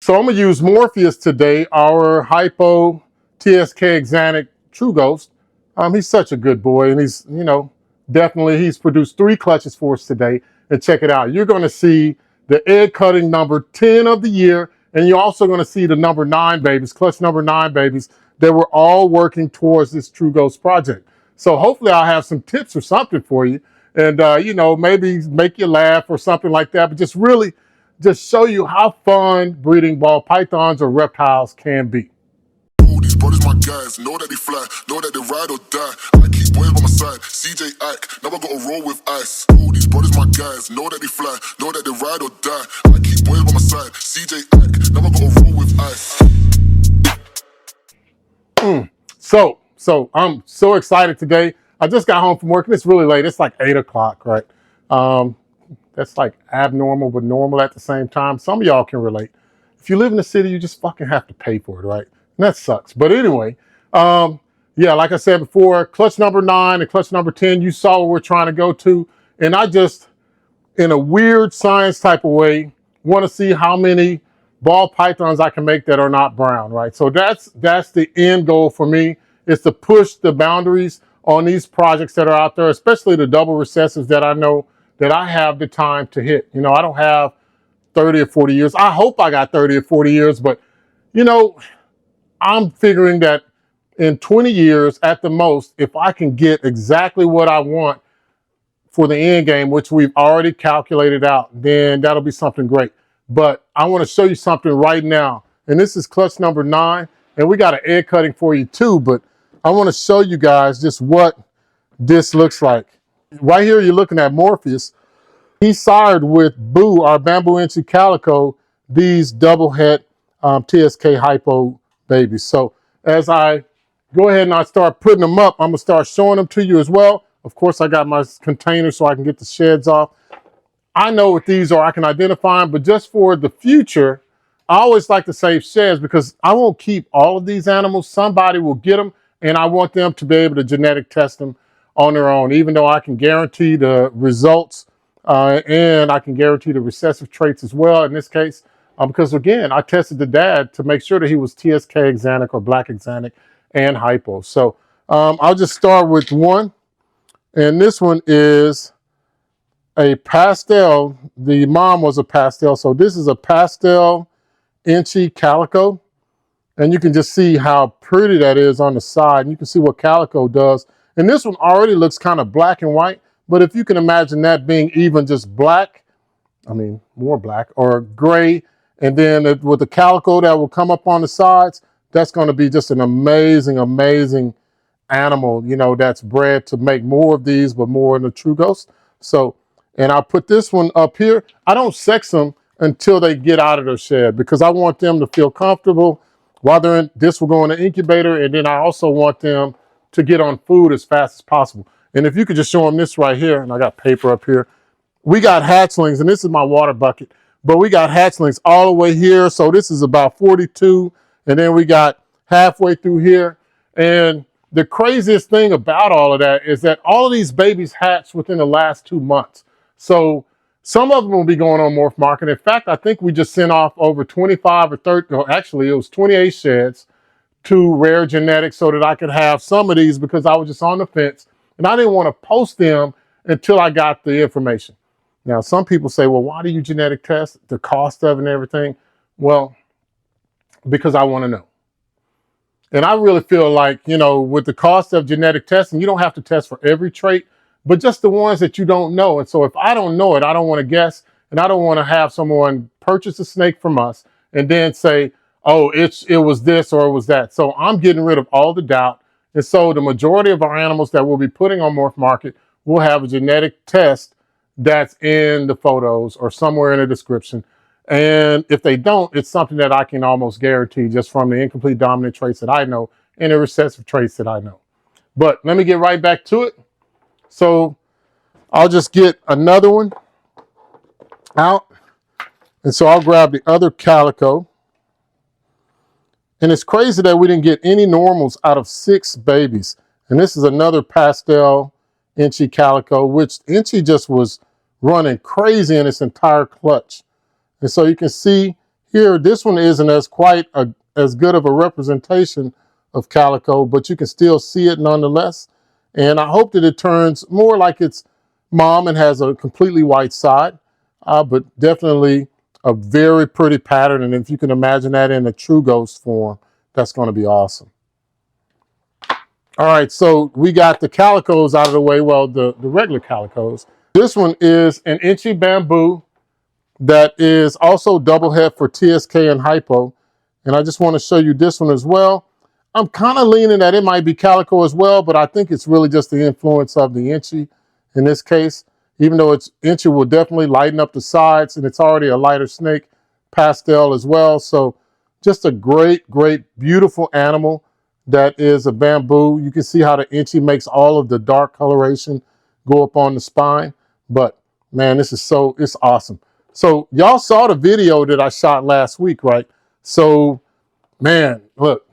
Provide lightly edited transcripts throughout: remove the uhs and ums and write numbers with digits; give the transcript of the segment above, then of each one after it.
So I'm gonna use Morpheus today, our Hypo TSK Axanthic True Ghost. He's such a good boy, and he's, definitely he's produced 3 clutches for us today. And check it out. You're gonna see the egg cutting number 10 of the year, and you're also gonna see the number 9 babies, clutch number 9 babies, that we're all working towards this True Ghost project. So hopefully I'll have some tips or something for you, and maybe make you laugh or something like that, but just show you how fun breeding ball pythons or reptiles can be. These brothers my guys, know that they fly, know that they ride or die. I keep boys by my side, CJ Ack, never gotta roll with ice. These brothers my guys, know that they fly, know that they ride or die. I keep boys by my side, CJ Ack, never gotta roll with ice. So I'm so excited today. I just got home from work and it's really late. It's like 8 o'clock, right? That's like abnormal but normal at the same time. Some of y'all can relate. If you live in the city, you just fucking have to pay for it, right? And that sucks. But anyway, yeah, like I said before, clutch number 9 and clutch number 10, you saw where we're trying to go to. And I just, in a weird science type of way, want to see how many ball pythons I can make that are not brown, right? So that's the end goal for me, is to push the boundaries on these projects that are out there, especially the double recessives that I know that I have the time to hit. I don't have 30 or 40 years. I hope I got 30 or 40 years, but I'm figuring that in 20 years at the most, if I can get exactly what I want for the end game, which we've already calculated out, then that'll be something great. But I want to show you something right now. And this is clutch number 9, and we got an egg cutting for you too, but I want to show you guys just what this looks like. Right here, you're looking at Morpheus. He sired with Boo, our Bamboo Enchi Calico, these double head TSK Hypo babies. So as I go ahead and I start putting them up, I'm gonna start showing them to you as well. Of course, I got my container so I can get the sheds off. I know what these are, I can identify them, but just for the future, I always like to save sheds because I won't keep all of these animals. Somebody will get them, and I want them to be able to genetic test them on their own, even though I can guarantee the results and I can guarantee the recessive traits as well in this case, because again, I tested the dad to make sure that he was TSK Axanthic or black Axanthic and Hypo. So I'll just start with one, and this one is a pastel. The mom was a pastel, so this is a Pastel Enchi Calico, and you can just see how pretty that is on the side, and you can see what Calico does. And this one already looks kind of black and white, but if you can imagine that being even just black, I mean, more black or gray, and then with the Calico that will come up on the sides, that's going to be just an amazing, amazing animal, that's bred to make more of these, but more in the True Ghost. So, and I'll put this one up here. I don't sex them until they get out of their shed because I want them to feel comfortable while they're in. This will go in the incubator, and then I also want them to get on food as fast as possible. And if you could just show them this right here, and I got paper up here. We got hatchlings, and this is my water bucket, but we got hatchlings all the way here. So this is about 42, and then we got halfway through here. And the craziest thing about all of that is that all of these babies hatched within the last 2 months. So some of them will be going on morph market. In fact, I think we just sent off over 25 or 30, or actually it was 28 sheds to Rare Genetics so that I could have some of these because I was just on the fence and I didn't want to post them until I got the information. Now, some people say, well, why do you genetic test? The cost of it and everything? Well, because I want to know. And I really feel like, with the cost of genetic testing, you don't have to test for every trait, but just the ones that you don't know. And so if I don't know it, I don't want to guess, and I don't want to have someone purchase a snake from us and then say, oh, it was this or it was that. So I'm getting rid of all the doubt. And so the majority of our animals that we'll be putting on Morph Market will have a genetic test that's in the photos or somewhere in the description. And if they don't, it's something that I can almost guarantee just from the incomplete dominant traits that I know and the recessive traits that I know. But let me get right back to it. So I'll just get another one out. And so I'll grab the other Calico. And it's crazy that we didn't get any normals out of 6 babies. And this is another Pastel Enchi Calico, which Enchi just was running crazy in its entire clutch. And so you can see here, this one isn't as as good of a representation of calico, but you can still see it nonetheless. And I hope that it turns more like its mom and has a completely white side, but definitely a very pretty pattern. And if you can imagine that in a true ghost form, that's going to be awesome. All right, so we got the calicos out of the way, well, the regular calicos. This one is an Enchi bamboo that is also double head for TSK and Hypo. And I just want to show you this one as well. I'm kind of leaning that it might be calico as well, but I think it's really just the influence of the Enchi in this case. Even though it's Enchi will definitely lighten up the sides, and it's already a lighter snake pastel as well. So just a great, great, beautiful animal that is a bamboo. You can see how the Enchi makes all of the dark coloration go up on the spine. But man, it's awesome. So y'all saw the video that I shot last week, right? So man, look,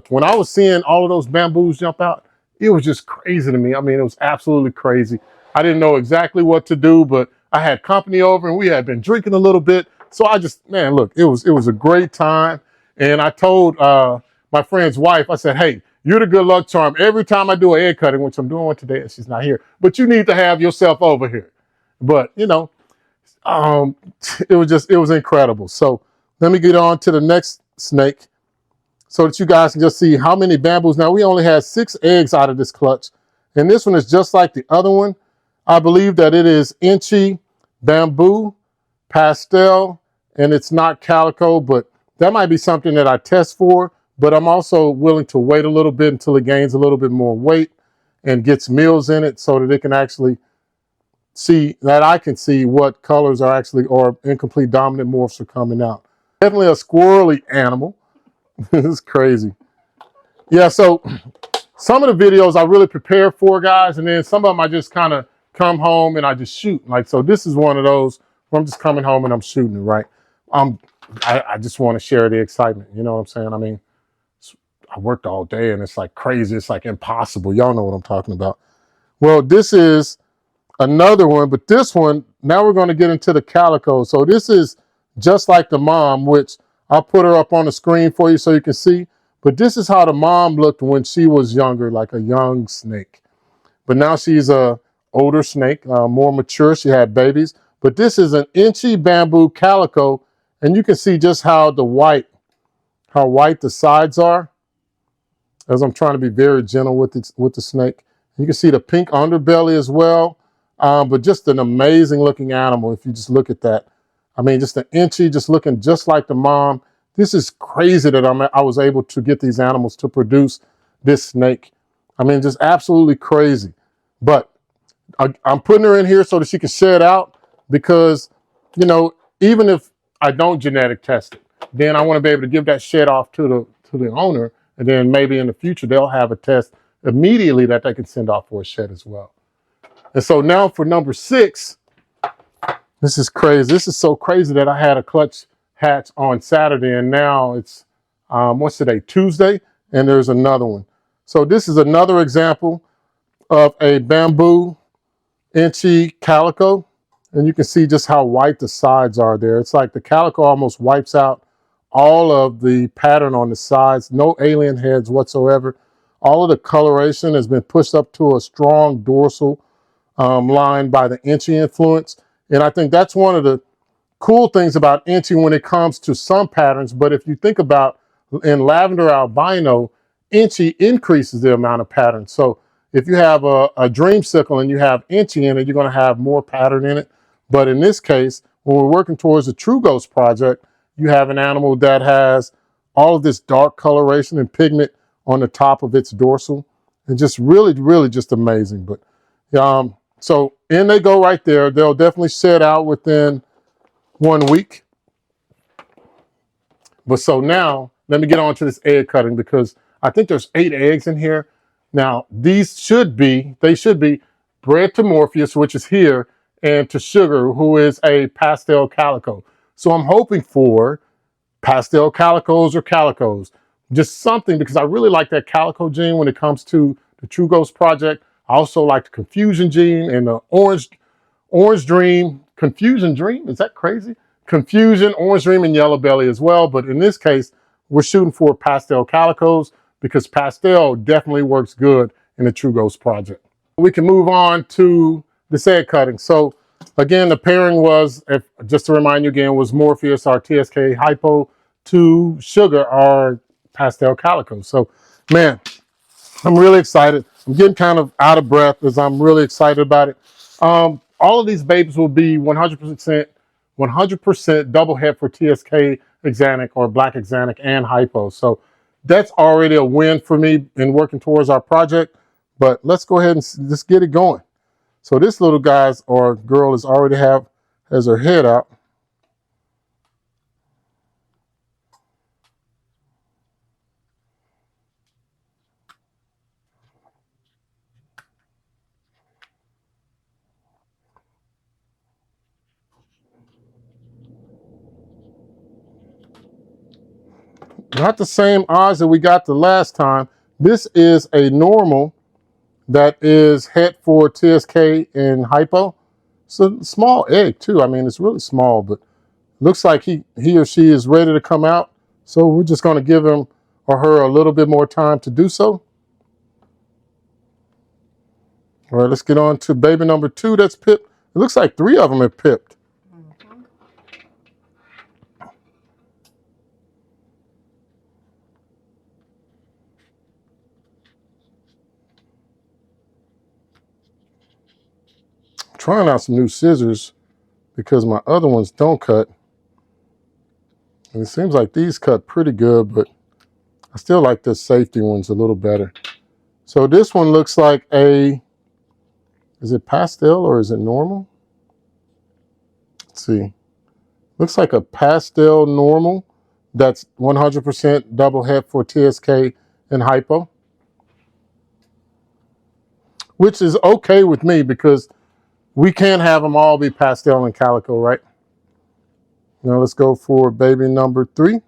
when I was seeing all of those bamboos jump out, it was just crazy to me. I mean, it was absolutely crazy. I didn't know exactly what to do, but I had company over and we had been drinking a little bit. So I just, man, look, it was a great time. And I told my friend's wife, I said, hey, you're the good luck charm. Every time I do an egg cutting, which I'm doing one today and she's not here, but you need to have yourself over here. But, you know, it was incredible. So let me get on to the next snake so that you guys can just see how many bamboos. Now, we only had 6 eggs out of this clutch, and this one is just like the other one. I believe that it is Enchi bamboo pastel, and it's not calico, but that might be something that I test for. But I'm also willing to wait a little bit until it gains a little bit more weight and gets meals in it so that it can actually see, that I can see what colors are actually, or incomplete dominant morphs are coming out. Definitely a squirrely animal. This is crazy. Yeah, so some of the videos I really prepare for, guys, and then some of them I just kind of come home and I just shoot. Like, so this is one of those where I'm just coming home and I'm shooting it, right? I just want to share the excitement. You know what I'm saying? I mean, I worked all day and it's like crazy. It's like impossible. Y'all know what I'm talking about. Well, this is another one, but this one, now we're going to get into the calico. So this is just like the mom, which I'll put her up on the screen for you so you can see. But this is how the mom looked when she was younger, like a young snake. But now she's a older snake, more mature. She had babies. But this is an Enchi bamboo calico, and you can see just how white the sides are. As I'm trying to be very gentle with the snake. You can see the pink underbelly as well. But just an amazing looking animal if you just look at that. I mean, just an Enchi, just looking just like the mom. This is crazy that I was able to get these animals to produce this snake. I mean, just absolutely crazy. But I'm putting her in here so that she can shed out because, you know, even if I don't genetic test it, then I want to be able to give that shed off to the owner. And then maybe in the future, they'll have a test immediately that they can send off for a shed as well. And so now for number 6, this is crazy. This is so crazy that I had a clutch hatch on Saturday and now it's, what's today? Tuesday, and there's another one. So this is another example of a Bamboo Enchi Calico. And you can see just how white the sides are there. It's like the calico almost wipes out all of the pattern on the sides, no alien heads whatsoever. All of the coloration has been pushed up to a strong dorsal line by the Enchi influence. And I think that's one of the cool things about Enchi when it comes to some patterns. But if you think about in lavender albino, Enchi increases the amount of pattern. So if you have a dreamsicle and you have Enchi in it, you're going to have more pattern in it. But in this case, when we're working towards the True Ghost project, you have an animal that has all of this dark coloration and pigment on the top of its dorsal. And just really, really just amazing. But so in they go right there. They'll definitely shed out within 1 week. But so now, let me get on to this egg cutting because I think there's 8 eggs in here. Now, these should be bred to Morpheus, which is here, and to Sugar, who is a Pastel Calico. So I'm hoping for Pastel Calicos or Calicos. Just something, because I really like that Calico gene when it comes to the True Ghost project. I also like the Confusion gene and the Orange Dream. Confusion Dream? Is that crazy? Confusion, Orange Dream, and Yellow Belly as well. But in this case, we're shooting for Pastel Calicos because Pastel definitely works good in the True Ghost project. We can move on to this egg cutting. So again, the pairing was, just to remind you again, was Morpheus, our TSK Hypo, to Sugar, our Pastel Calico. So man, I'm really excited. I'm getting kind of out of breath as I'm really excited about it. All of these babies will be 100% double head for TSK Axanthic or Black Axanthic and Hypo. So that's already a win for me in working towards our project. But let's go ahead and just get it going. So this little guy's or girl has already has her head out. Not the same odds that we got the last time. This is a normal that is head for TSK and Hypo. It's a small egg too. I mean, it's really small, but looks like he or she is ready to come out. So we're just going to give him or her a little bit more time to do so. All right, let's get on to baby number 2 that's pipped. It looks like 3 of them are pipped. Trying out some new scissors because my other ones don't cut. And it seems like these cut pretty good, but I still like the safety ones a little better. So this one looks like is it pastel or is it normal? Let's see. Looks like a pastel normal that's 100% double head for TSK and Hypo. Which is okay with me because we can't have them all be pastel and calico, right? Now let's go for baby number 3.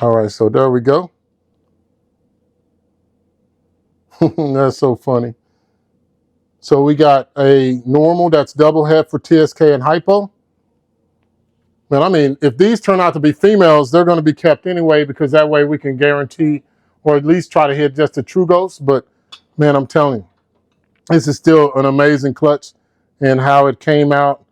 All right, so there we go. That's so funny. So we got a normal that's double head for TSK and Hypo. Man, I mean, if these turn out to be females, they're going to be kept anyway because that way we can guarantee or at least try to hit just a True Ghost. But man, I'm telling you, this is still an amazing clutch and how it came out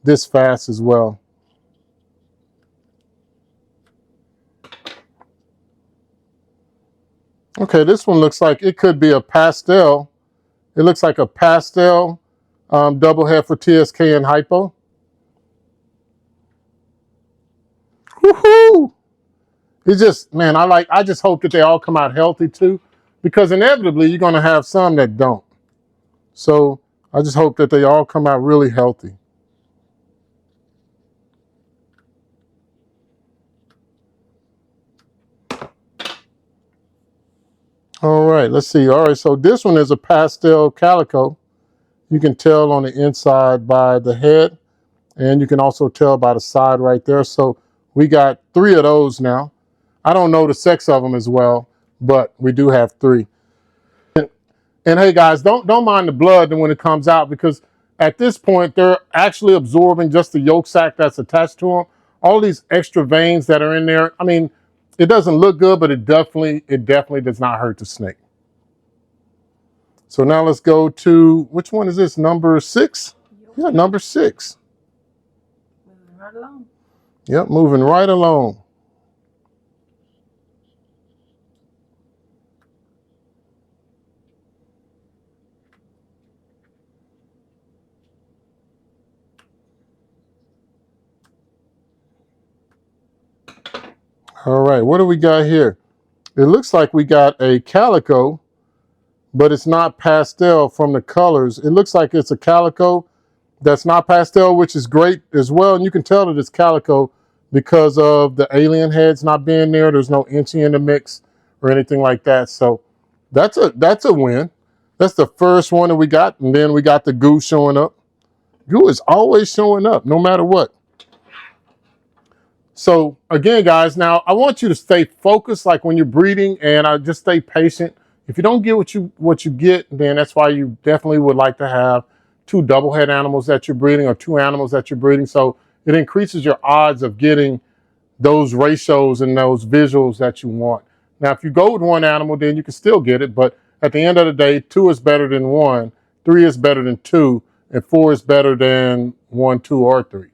this fast as well. Okay, this one looks like it could be a pastel. It looks like a pastel double head for TSK and Hypo. Woohoo! It's just, man, I just hope that they all come out healthy too, because inevitably you're going to have some that don't. So I just hope that they all come out really healthy. All right, let's see. All right, so this one is a Pastel Calico. You can tell on the inside by the head, and you can also tell by the side right there. So we got 3 of those now. I don't know the sex of them as well, but we do have 3. And hey guys, don't mind the blood when it comes out, because at this point they're actually absorbing just the yolk sac that's attached to them. All these extra veins that are in there. I mean, it doesn't look good, but it definitely does not hurt the snake. So now let's go to, which one is this? Number 6? Yeah, number 6. Moving right along. Yep, moving right along. All right, what do we got here? It looks like we got a calico, but it's not pastel from the colors. It looks like it's a calico that's not pastel, which is great as well. And you can tell that it's calico because of the alien heads not being there. There's no Enchi in the mix or anything like that. So that's a win. That's the first one that we got. And then we got the goo showing up. Goo is always showing up, no matter what. So again, guys, now I want you to stay focused, like when you're breeding, and just stay patient. If you don't get what you get, then that's why you definitely would like to have two double head animals that you're breeding or two animals that you're breeding. So it increases your odds of getting those ratios and those visuals that you want. Now, if you go with one animal, then you can still get it. But at the end of the day, 2 is better than 1, 3 is better than 2, and 4 is better than 1, 2, or 3.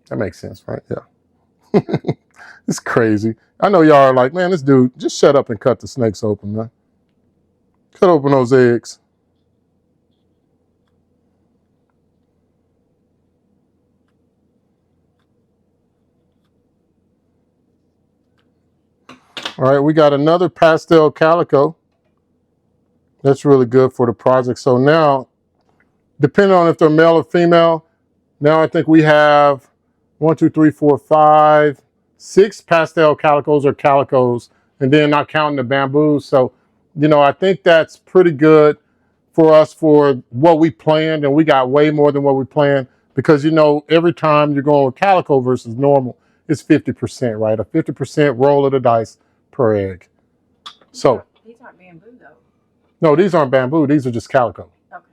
That makes sense, right? Yeah. It's crazy. I know y'all are like, man, this dude, just shut up and cut the snakes open, man. Cut open those eggs. All right, we got another Pastel Calico. That's really good for the project. So now, depending on if they're male or female, now I think we have 1, 2, 3, 4, 5, 6 Pastel Calicos or Calicos, and then not counting the bamboos. So, you know, I think that's pretty good for us for what we planned, and we got way more than what we planned because, you know, every time you're going with Calico versus normal, it's 50%, right? A 50% roll of the dice per egg. So these aren't bamboo though. No, these aren't bamboo. These are just calico. Okay.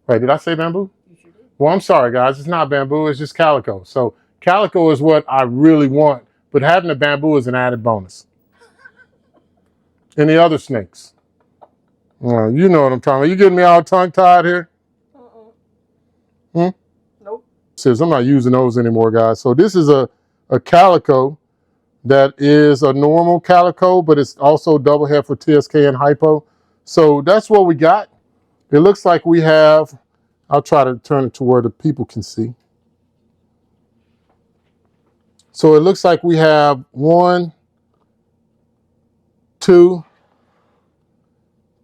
Wait, did I say bamboo? You sure did. Well, I'm sorry, guys. It's not bamboo. It's just calico. So calico is what I really want, but having the bamboo is an added bonus. And the other snakes. Well, you know what I'm talking about. You getting me all tongue-tied here? Nope. Says I'm not using those anymore, guys. So this is a calico that is a normal calico, but it's also double head for TSK and Hypo. So that's what we got. It looks like we have, I'll try to turn it to where the people can see. So it looks like we have 1, 2,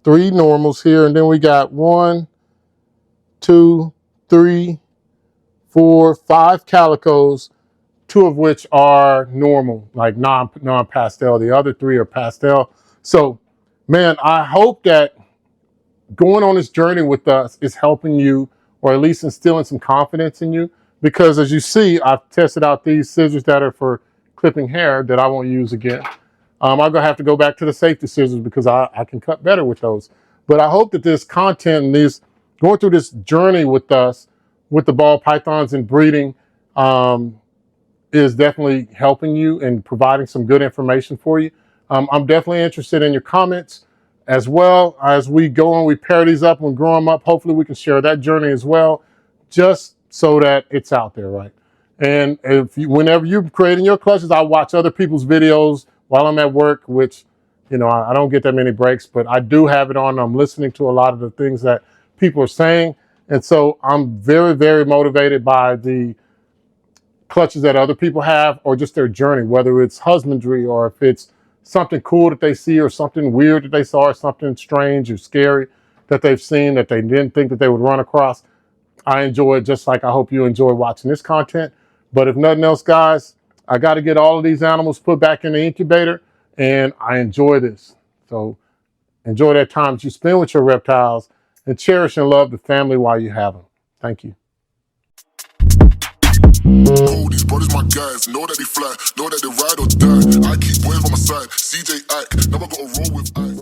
3 normals here, and then we got 1, 2, 3, 4, 5 calicos, 2 of which are normal, like non-pastel. The other 3 are pastel. So, man, I hope that going on this journey with us is helping you, or at least instilling some confidence in you. Because as you see, I've tested out these scissors that are for clipping hair that I won't use again. I'm gonna have to go back to the safety scissors because I can cut better with those. But I hope that this content and this going through this journey with us, with the ball pythons and breeding, is definitely helping you and providing some good information for you. I'm definitely interested in your comments as well as we go on. We pair these up and grow them up. Hopefully we can share that journey as well, just so that it's out there, right? And if you, whenever you're creating your clutches, I watch other people's videos while I'm at work, which, you know, I don't get that many breaks, but I do have it on. I'm listening to a lot of the things that people are saying. And so I'm very, very motivated by the clutches that other people have, or just their journey, whether it's husbandry or if it's something cool that they see or something weird that they saw or something strange or scary that they've seen that they didn't think that they would run across. I enjoy it just like I hope you enjoy watching this content. But if nothing else, guys, I got to get all of these animals put back in the incubator, and I enjoy this. So enjoy that time that you spend with your reptiles and cherish and love the family while you have them. Thank you. Oh, these brothers my guys, know that they fly, know that they ride or die. I keep boys by my side, CJ Ack, never gotta roll with ice.